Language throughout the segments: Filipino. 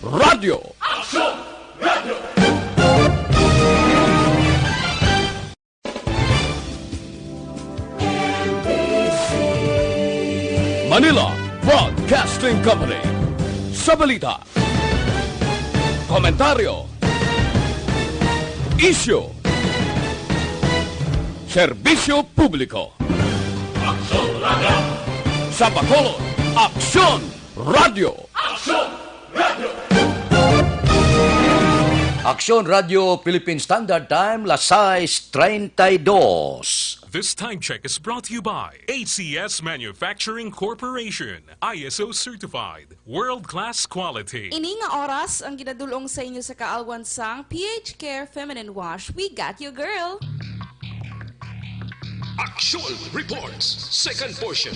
Radio. Aksyon Radio! Manila Broadcasting Company. Sa balita, komentaryo, isyu, serbisyo publiko. Aksyon Radio! Sa Bacolod, Aksyon Radio. Aksyon Radio! Aksyon Radio Philippine Standard Time, las 6:32. This time check is brought to you by ACS Manufacturing Corporation, ISO certified, world-class quality. Ini nga oras ang ginadulong sa inyo sa kaalwansang PH Care Feminine Wash. We got you, girl! Aksyon Reports, second portion.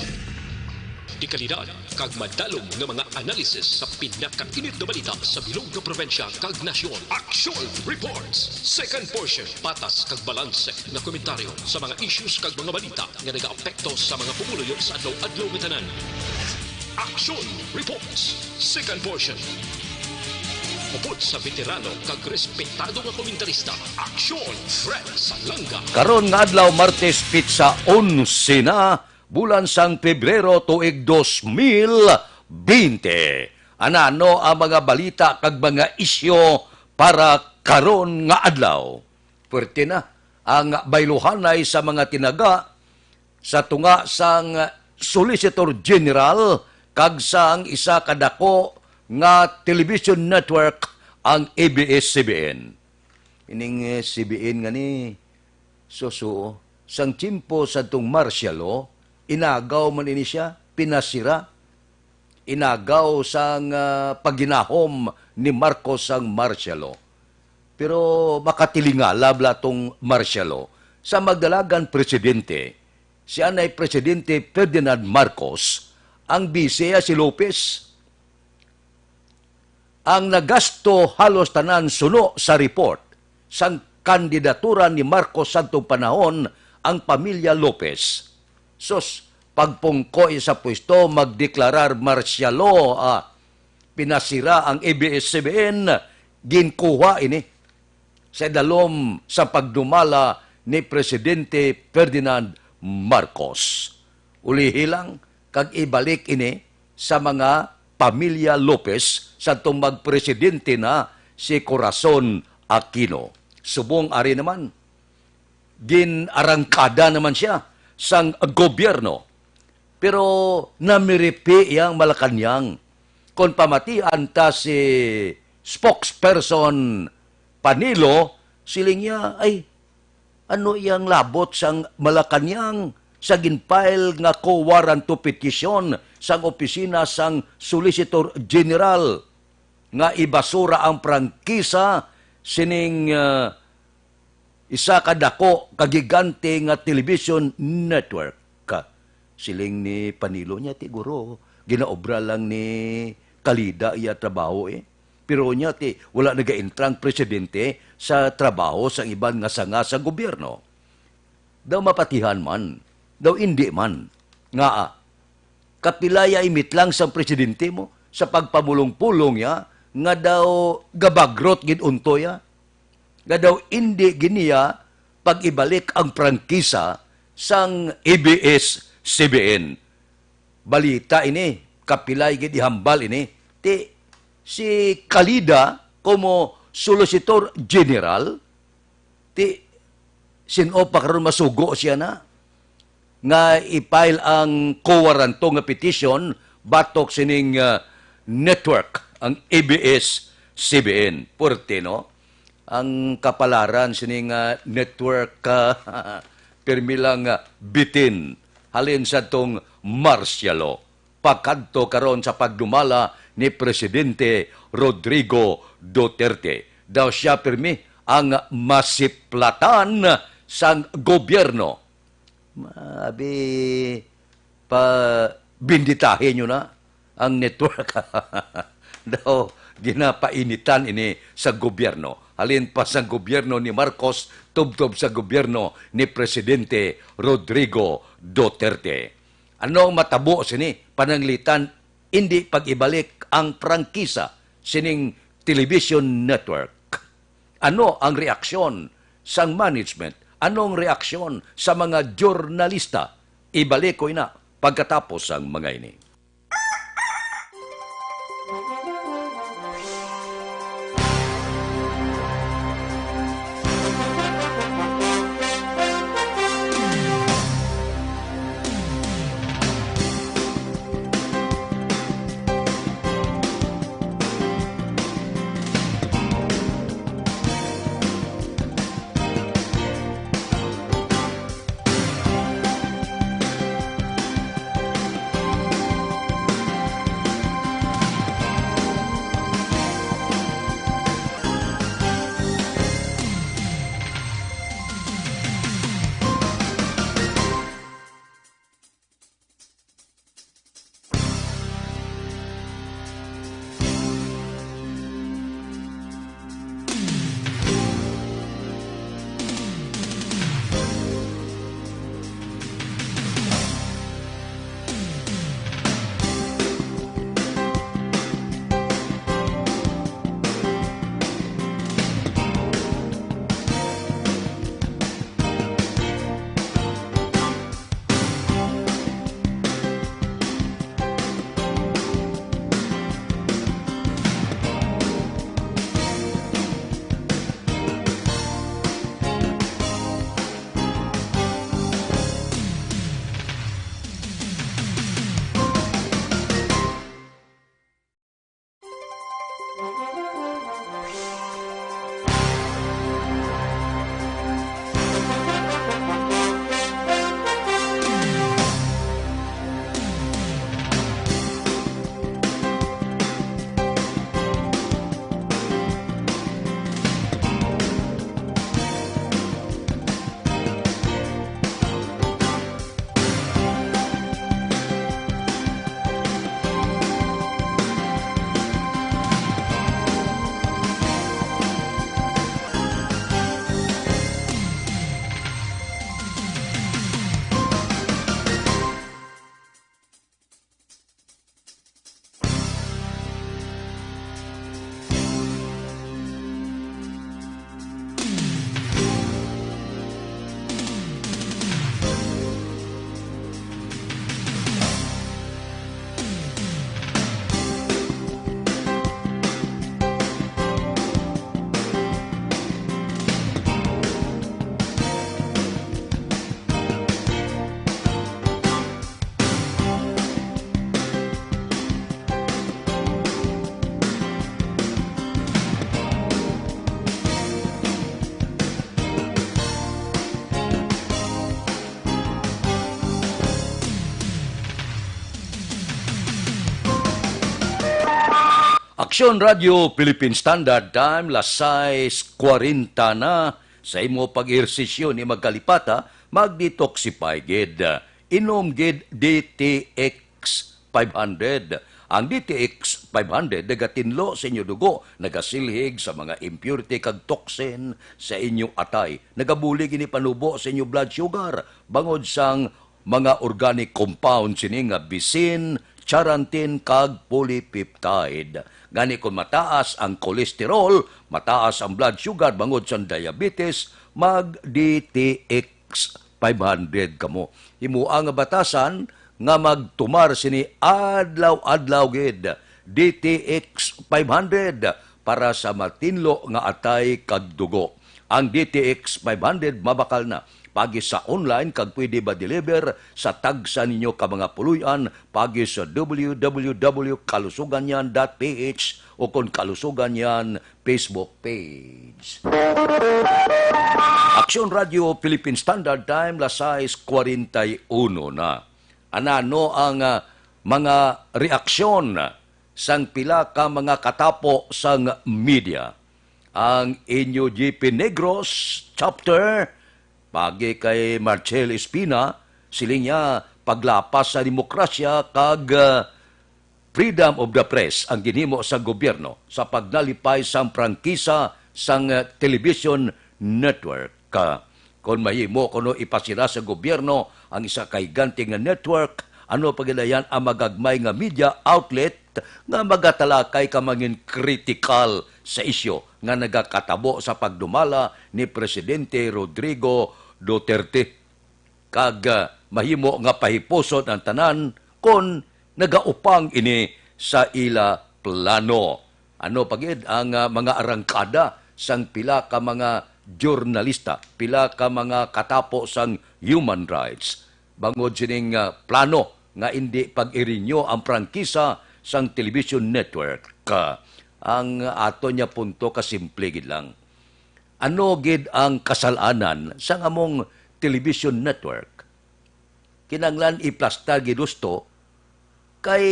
Di kalidad, kag madalom ng mga analisis sa pinakainit na balita sa bilog na probinsya kag nasyon. Aksyon Reports, second portion. Patas kag balanse na komentaryo sa mga issues kag mga balita nga nagaapekto sa mga pumuluyo sa adlaw-adlaw nga tanan. Aksyon Reports, second portion. Upod sa veterano kag respetado nga komentarista, Aksyon Fred Salanga. Karon nga adlaw Martes pitsa 11 na bulan sang Pebrero tuig 2020. Anano ang mga balita kag mga isyo para karon nga adlaw. Puwerte na ang bayluhanay sa mga tinaga sa tunga sang Solicitor General kag sang isa kadako nga television network ang ABS-CBN. Ining CBN nga ni suso sang tiyempo sa itong martial law, inagaw man ini siya, pinasira, inagaw sang paginahom ni Marcos ang martial law. Pero makatilingala bla tong martial law. Sa magdalagan presidente, siya na'y Presidente Ferdinand Marcos, ang bisaya si Lopez. Ang nagasto halos tanan suno sa report sang kandidatura ni Marcos sa itong panahon ang pamilya Lopez. Sus, pagpungkoy sa pwesto, magdeklarar martial law, pinasira ang ABS-CBN, ginkuha ini sa dalom sa pagdumala ni Presidente Ferdinand Marcos. Ulihilang, kag ibalik ini sa mga pamilya Lopez sa itong magpresidente na si Corazon Aquino. Subong ari naman, ginarangkada naman siya sang gobyerno. Pero namiripi yang Malacanang. Kung pamatian ta si spokesperson Panilo, siling niya, ay, ano iyang labot sang Malacanang sa ginfile nga co-warrant to petition sang opisina sang Solicitor General nga ibasura ang prangkisa sining isa kadako kagigante nga television network. Siling ni Panilo niya ti guro, ginaobra lang ni Kalida iya trabaho Pero niya ti wala nagaintrang presidente sa trabaho sa iban nga sanga sa gobyerno. Daw mapatihan man, daw hindi man. Nga kapilaya imit lang sa presidente mo sa pagpamulong-pulong ya, nga daw gabagrot gid unto ya. Nga daw hindi giniya pag-ibalik ang prangkisa sang ABS-CBN. Balita ini, kapilay gid ihambal ini, ti si Kalida como Solicitor General, ti sino pa karon masugo siya na nga i-file ang co-warranto nga petition batok sining network ang ABS-CBN. Porte, no? Ang kapalaran sining network permilang bitin halin sa tong martial law. Pagkadto karon sa pagdumala ni Presidente Rodrigo Duterte. Daw siya permi ang masiplatan sang gobyerno. Mabi, binditahin nyo na ang network. Daw, ginapainitan ini sa gobyerno. Halin pa sa gobyerno ni Marcos, tubtob sa gobyerno ni Presidente Rodrigo Duterte. Ano ang matabo sini? Pananglitan, hindi pag-ibalik ang prangkisa sining television network. Ano ang reaksyon sang management? Anong reaksyon sa mga jurnalista? Ibalik ko na pagkatapos ang mga ini. Aksyon Radio Philippine Standard Time, las 6:40 na. Sa imo pag-ehersisyo ni magkalipata, mag-detoxify gid. Inom gid DTX 500. Ang DTX 500 nagatinlo sa inyo dugo, nagasilhig sa mga impurity kag toxin sa inyong atay. Nagabulig ini panubo sa inyong blood sugar, bangod sang mga organic compounds ini nga bisin, charantin kag polypeptide. Gani kung mataas ang kolesterol, mataas ang blood sugar, bangod sa diabetes, mag DTX 500 kamo. Himuang nga batasan nga magtumar sini adlaw-adlaw gid DTX 500 para sa matinlo nga atay kag dugo. Ang DTX 500 mabakal na pagi sa online kag pwede ba deliver sa tagsa ninyo ka mga puluyan pagi sa www.kalusuganyan.ph o kung Kalusuganyan Facebook page. Aksyon Radio Philippine Standard Time, las 6:41 na. Anano ang mga reaksyon sang pila ka mga katapo sang media. Ang inyo GP Negros chapter pagi kay Marcel Espina, siling niya paglapas sa demokrasya kag freedom of the press ang ginhimo sa gobyerno sa pagnalipay sang prangkisa sang television network. Kung mahimo kuno ipasira sa gobyerno ang isa kay ganti nga network, ano pagidayan ang magagmay nga media outlet nga magatalakay ka mangin critical sa isyo nga nagakatabo sa pagdumala ni Presidente Rodrigo Duterte. Kag mahimo nga pahipuson ang tanan kon nagaupang ini sa ila plano. Ano pagid ang mga arangkada sang pila ka mga jurnalista, pila ka mga katapo sang human rights. Bangod sining plano nga hindi pag-irinyo ang prangkisa sang television network. Ang ato niya punto kasimple gid lang. Ano gid ang kasalanan sang among television network? Kinanglan iplastar gidusto kay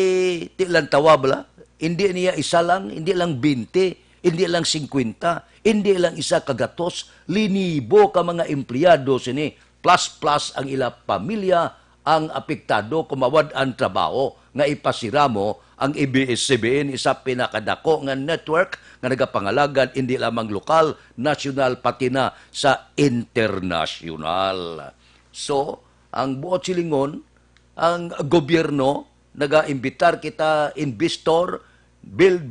ti lang tawa bala. Hindi niya isa lang, hindi lang 20, hindi lang 50, hindi lang isa kagatos, linibo ka mga empleyado sini, plus ang ila pamilya ang apektado kumawad ang trabaho nga ipasira mo ang ABS-CBN isa pinakadako nga network nga nagapangalagan hindi lamang lokal, national pati na sa international. So, ang buot silingon, ang gobyerno naga-imbitar kita investor, build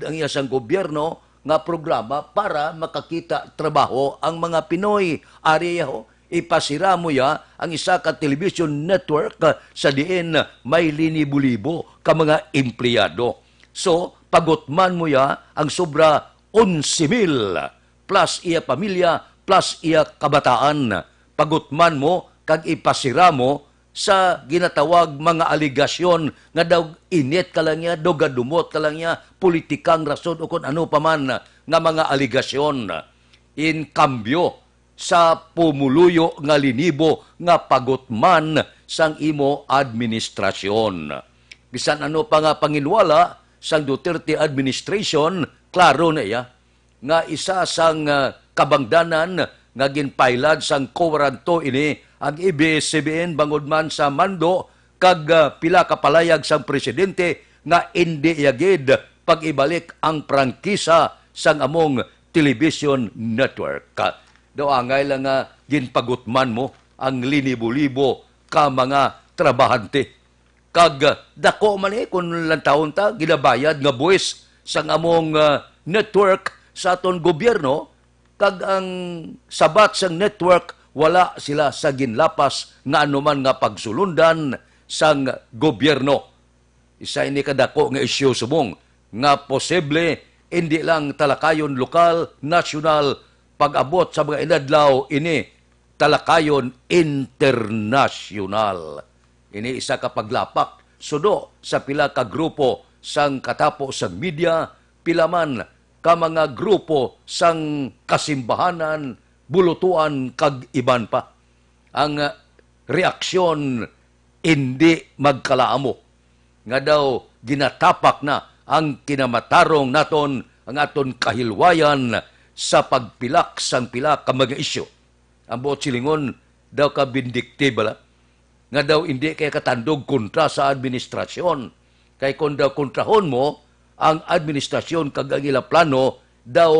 ang iyang gobyerno nga programa para makakita trabaho ang mga Pinoy. Ari ho, ipasira mo ya ang isa ka television network sa diin may linibo-libo ka mga empleyado. So, pagutman mo ya ang sobra 11,000 plus iya pamilya plus iya kabataan. Pagutman mo kag ipasira mo sa ginatawag mga aligasyon nga daw init ka lang niya, daw gadumot ka lang niya, politikang rason o kung ano pa man nga mga aligasyon. In kambyo sa pumuluyo nga linibo nga pagutman sang imo administrasyon. Bisan ano pa nga panginwala sang Duterte administration, klaro na iya, nga isa sang kabangdanan nga ginpailad sang kowaranto ini ang ABS-CBN bangod man sa mando kag pila kapalayag sang presidente nga indi yagid pag-ibalik ang prangkisa sang among television network. Daw angay lang nga ginpagutman mo ang linibo-libo ka mga trabahante. Kag dako man kung lang taon ta ginabayad nga buwis sang among network sa aton gobyerno kag ang sabat sang network wala sila sa ginlapas nga anuman nga pagsulundan sang gobyerno. Isa ini kadako nga isyu subong nga posible hindi lang talakayon lokal, national, pag-abot sa mga inadlaw ini talakayon international. Ini isa ka paglapak sudo sa pila ka grupo sang katapo sang media, pilaman ka mga grupo sang kasimbahanan, bulutuan kag iban pa. Ang reaksyon hindi magkalaamo. Nga daw ginatapak na ang kinamatarong naton ang aton kahilwayan sa pagpilak sang pila ka mga isyu. Ang buot silingon daw ka vindictive nga daw hindi kay katandog kontra sa administrasyon. Kay kung daw kontrahon mo ang administrasyon kag ang ila plano daw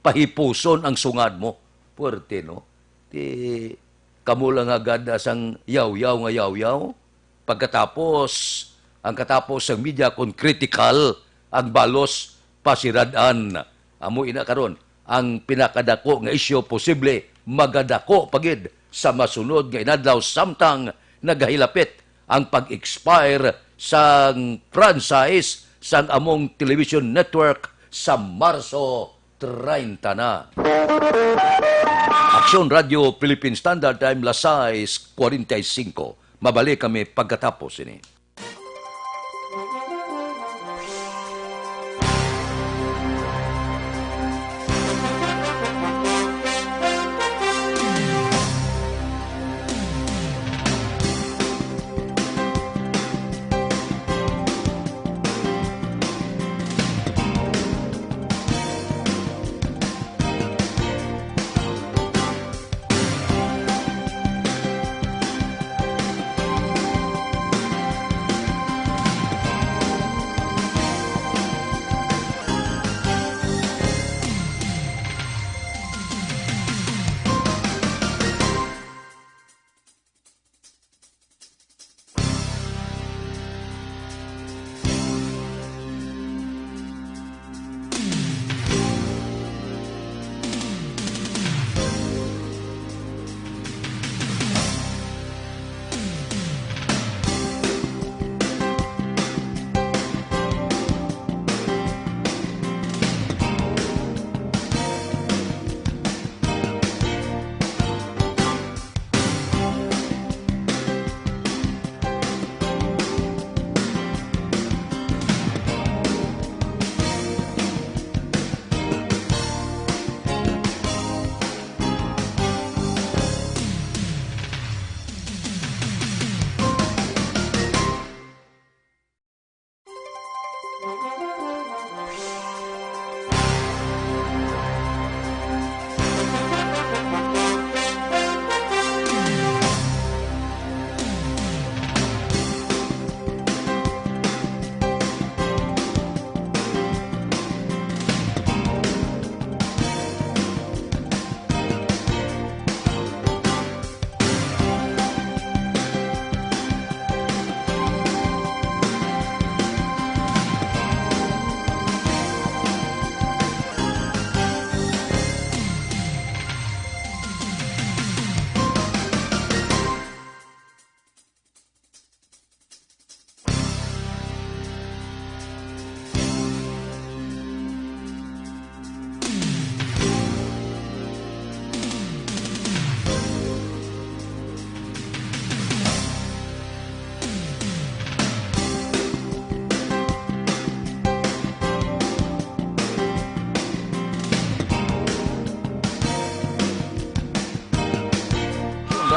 pahipuson ang sungad mo. Puerte, no? Kamu lang agad sang yaw-yaw nga yaw-yaw. Pagkatapos, ang katapos sang media kung critical, ang balos pasiradaan. Amo ina karon ang pinakadako nga isyo posible magadako pagid sa masunod nga inadlaw samtang nagahilapit ang pag-expire sang franchise sang among television network sa Marso 30 na. Aksyon Radio Philippine Standard Time, las 6:45. Mabalik kami pagkatapos ini.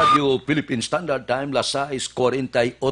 Radio Philippine Standard Time, lasais 48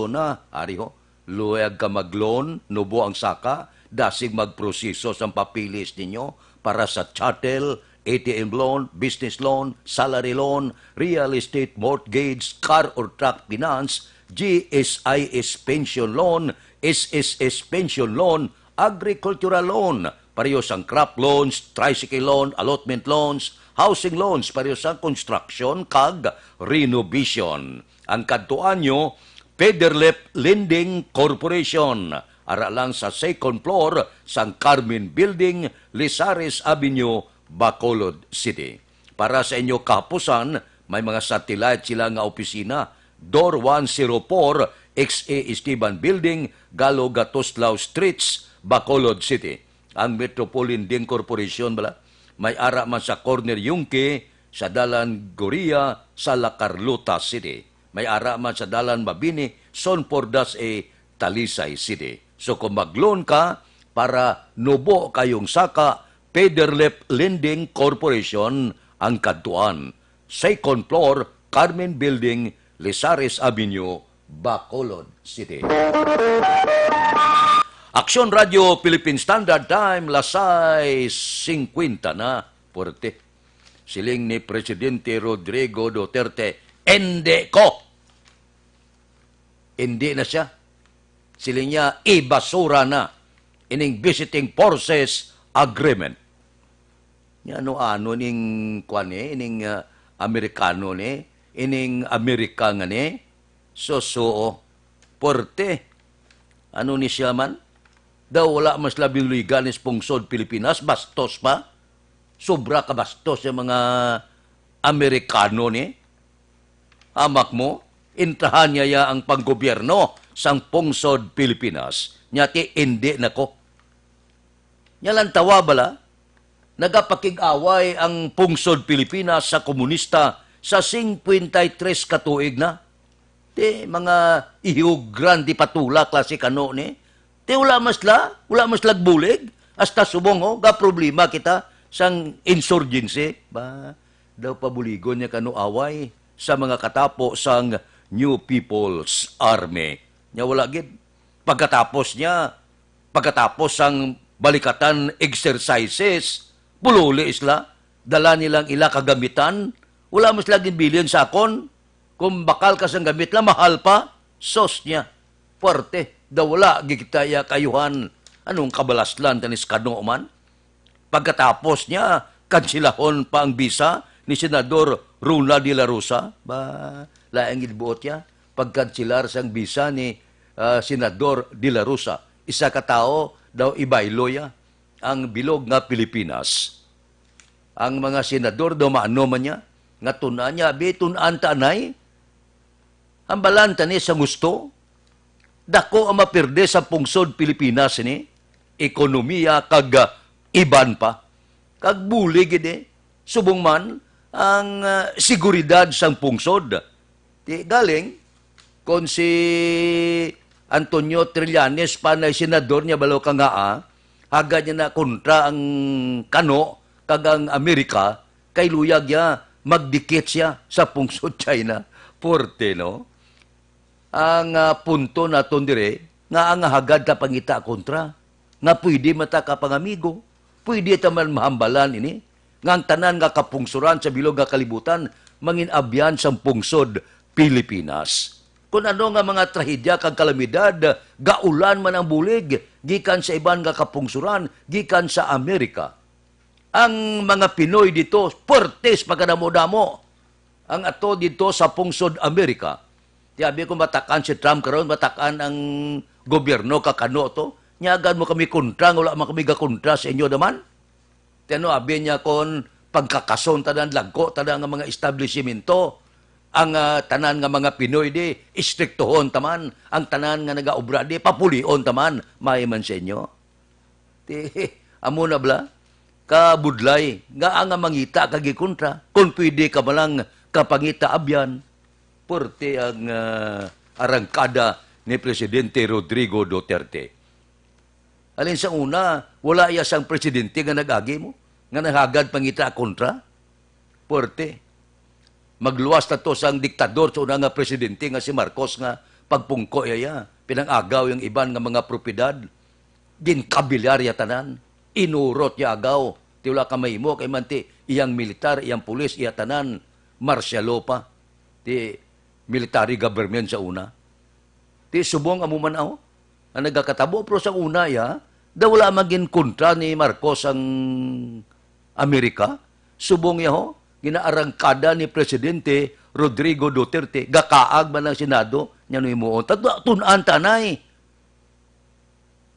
na. Ari ho, luwag ka mag-loan, nubo ang saka, dasig magproseso sa papilis ninyo para sa chattel, ATM loan, business loan, salary loan, real estate mortgage, car or truck finance, GSIS pension loan, SSS pension loan, agricultural loan, parehas ang crop loans, tricycle loan, allotment loans, housing loans, parehas ang construction, kag renovation. Ang kadtuan nyo, Pederlep Lending Corporation, ara lang sa second floor sang Carmen Building, Lizares Avenue, Bacolod City. Para sa inyo kapusan, may mga satellite sila nga opisina. Door 104, XA Esteban Building, Galo Gatoslao Streets, Bacolod City. Ang Metropolitan Lending Corporation bala, may ara man sa Corner Yungke, sa Dalan Goria, sa La Carlota City. May ara man sa Dalan Mabini, Son Pordas Talisay City. So kung mag-loan ka para nubo kayong saka, Pederlep Lending Corporation ang kadtuan. Second floor, Carmen Building, Lizares Avenue, Bacolod City. Aksyon Radio Philippine Standard Time, lasay 50 na. Porte. Siling ni Presidente Rodrigo Duterte, hindi ko. Hindi na siya. Siling niya, ibasura na. Ining visiting forces agreement. Ano ning kwan ining Amerikano ni, ining Amerika nga ni, porte. Ano ni siya man? Daw wala mas labing luigan is pungsod Pilipinas, bastos pa. Sobra ka bastos yung mga Amerikano ni. Amak mo, intahan niya ya ang panggobyerno sang pungsod Pilipinas. Nyati hindi nako. Nyalan tawa bala, nagapakig-away ang pungsod Pilipinas sa komunista sa 53 katuig na. Ti mga ihugran di patula klase kano ni. Ti wala mas lagbulig, hasta subong ho, ga problema kita sang insurgency. Ba, daw pabuligon niya kano away sa mga katapo sang New People's Army. Nya wala gid. Pagkatapos sang balikatan exercises, bululi isla, dala nilang ila kagamitan, wala mas laging bilyon sa akon, kung bakal ka sang gamit la, mahal pa, sos niya, puwerte, daw wala, gigitaya kayuhan, anong kabalaslan tanis kano man. Pagkatapos niya, kansilahon pa ang bisa ni Senador Runa de la Rosa, ba, laang ilbuot niya, pagkansilar sang bisa ni Senador de la Rosa, isa ka tao, daw ibayloya ang bilog nga Pilipinas. Ang mga senador daw maano man niya, nga tunan niya, tunan tanay, ang balanta ni sa gusto, dako ang mapirde sa pungsod Pilipinas ni, ekonomiya kag iban pa, kag bulig subong man ang seguridad sang pungsod. Di galing, kung si Antonio Trillanes pa na senador niya balo ka nga hagad niya na kontra ang kano kag ang Amerika kay luyag niya magdikit siya sa pungsod China. Porte, no? Ang punto naton dire nga ang hagad ta pangita kontra nga pwede mata ka pangamigo, pwede ta man mahambalan ini nga ang tanan nga kapungsuran sa bilog nga kalibutan mangin abyan sa pungsod Pilipinas. Kung ano nga mga trahedya kag kalamidad, gaulan man ang bulig, gikan sa iban nga kapungsuran, gikan sa Amerika. Ang mga Pinoy dito, portes pagkadamo-damo. Ang ato dito sa pungsod Amerika. Tiyabi ko matakan si Trump karon, matakan ang gobyerno kakano to. Nyagan mo kami kontra, wala man kami gakontra sa inyo naman. Tiano, abi niya kon pagkakason tanan lagko, tanan nga mga establishmento. Ang tanan nga mga Pinoy di, istriktohon taman. Ang tanan nga nagaobra di, papulion taman. May man sa inyo. Amo na bla, kabudlay, nga ang mangita kagikontra. Kung pwede ka malang kapangita abyan, porte ang arangkada ni Presidente Rodrigo Duterte. Alin sa una, wala iya sang presidente nga nag-agi mo, nga nahagad pangita kontra. Porte. magluwas na to sang diktador sa una nga presidente nga si Marcos nga pagpungko iya, pinangagaw yung iban nga mga propiedad, ginkabilyar ya tanan, inurot ya agaw, ti wala ka mahimo kay manti iyang militar, iyang pulis, iya tanan, martial law pa, ti military government sa una. Ti subong amuman ako, ang nagkakatabo, pero sa una ya, daw wala maging kontra ni Marcos ang Amerika, subong ya ho, ginaarangkada ni Presidente Rodrigo Duterte, gakaag man ng Senado, niya no imuon. Tunan tanay.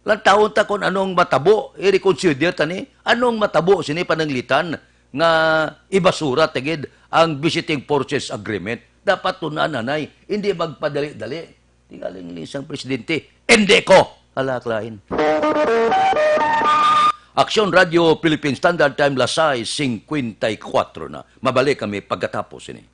Lang taon ta kung anong matabo, i-reconsider tani, anong matabo sini pananglitan nga ibasura tigid ang Visiting Forces Agreement. Dapat tunan nanay, hindi magpadali-dali. Tingaling ni isang presidente, hindi ko halaklain. Aksyon Radio Philippine Standard Time Lasay 54 na. Mabalik kami pagkatapos ini.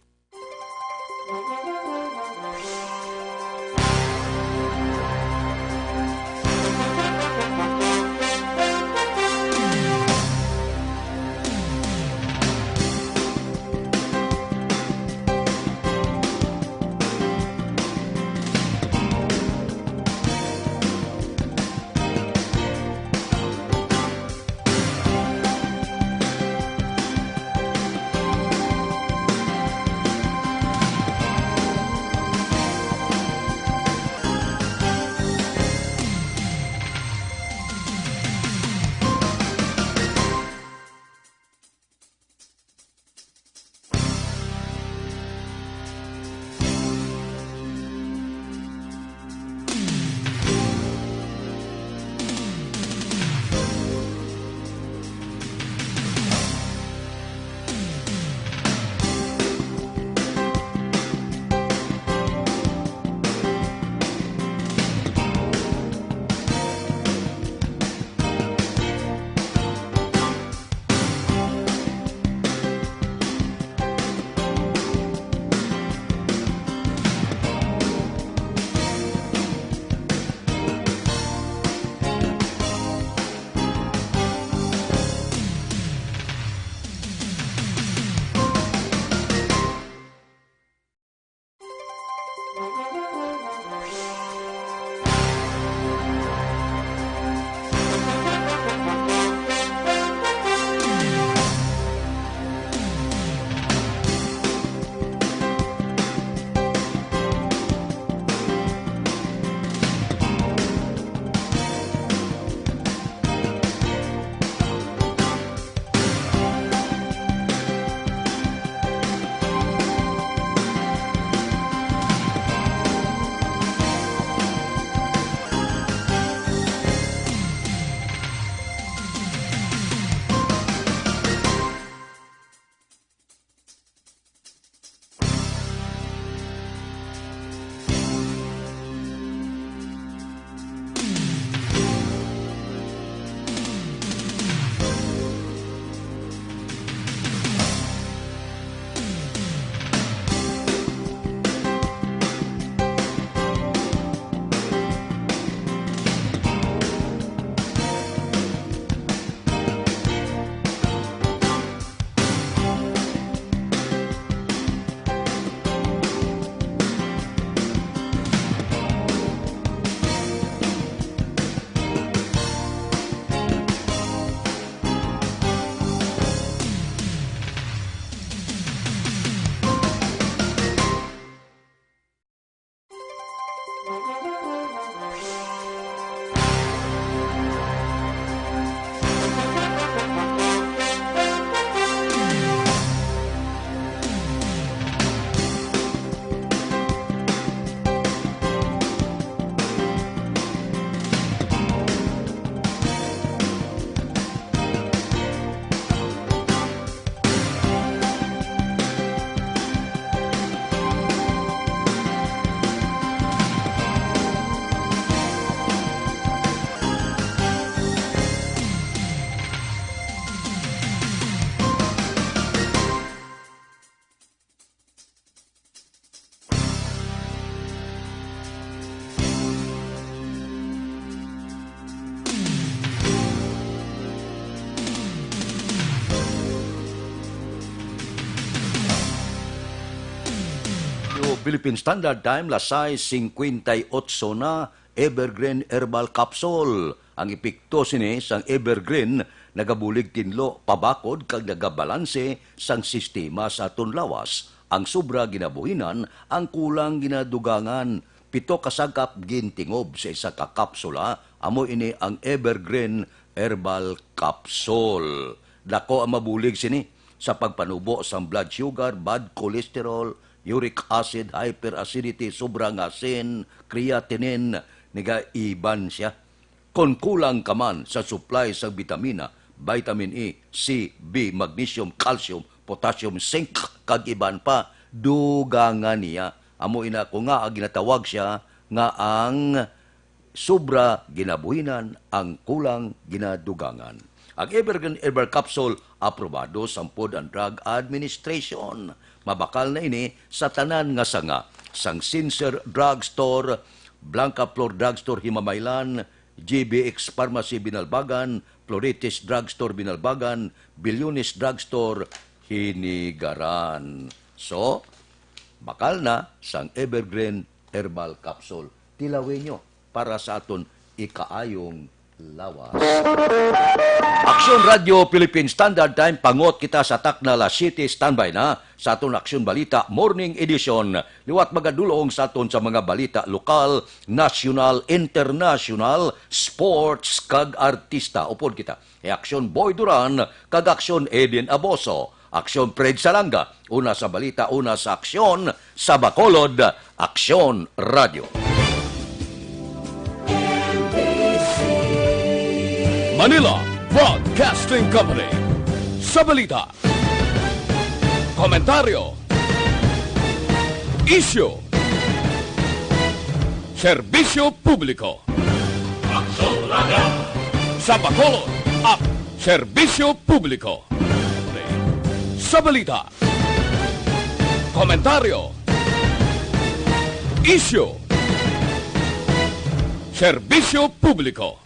Philippine Standard Time, lasay 58 na Evergreen Herbal Capsule. Ang epekto sini sang Evergreen nagabulig tinlo pabakod kag nagabalanse sang sistema sa aton lawas. Ang sobra ginabuhinan, ang kulang ginadugangan. 7 kasagkap gintingob sa isa ka kapsula, amo ini ang Evergreen Herbal Capsule. Dako ang mabulig sini sa pagpanubo sa blood sugar, bad cholesterol, uric acid, hyperacidity, sobrang asin, creatinine, nagaiban siya. Kung kulang ka man sa supply sa vitamina, vitamin E, C, B, magnesium, calcium, potassium, zinc, kag iban pa, dugangan niya. Amo ina ko nga ginatawag siya nga ang sobra ginabuhinan, ang kulang ginadugangan. Ang Evergreen Herbal Capsule aprobado sa Food and Drug Administration. Mabakal na ini sa tanan nga sanga. Sang Sincere Drugstore, Blanca Flor Drugstore Himamaylan, GBX Pharmacy Binalbagan, Floritis Drugstore Binalbagan, Bilyones Drugstore Hinigaran. So, bakal na sang Evergreen Herbal Capsule. Tilawin nyo para sa aton ikaayong lawas. Aksyon Radio Philippine Standard Time, pangot kita sa Taknala City, standby na sa aton Aksyon Balita Morning Edition. Liwat magadulong sa aton sa mga balita lokal, national, international, sports, kag artista. Upod kita. Aksyon Boy Duran, kag Aksyon Eden Aboso. Aksyon Fred Salanga, una sa balita, una sa aksyon, sa Bacolod, Aksyon Radio. Manila Broadcasting Company. Sa balita, komentaryo, issue, serbisyo publiko. Aksyon Radio. Sa Bacolod, serbisyo publiko. Sa balita, komentaryo, issue, serbisyo publiko.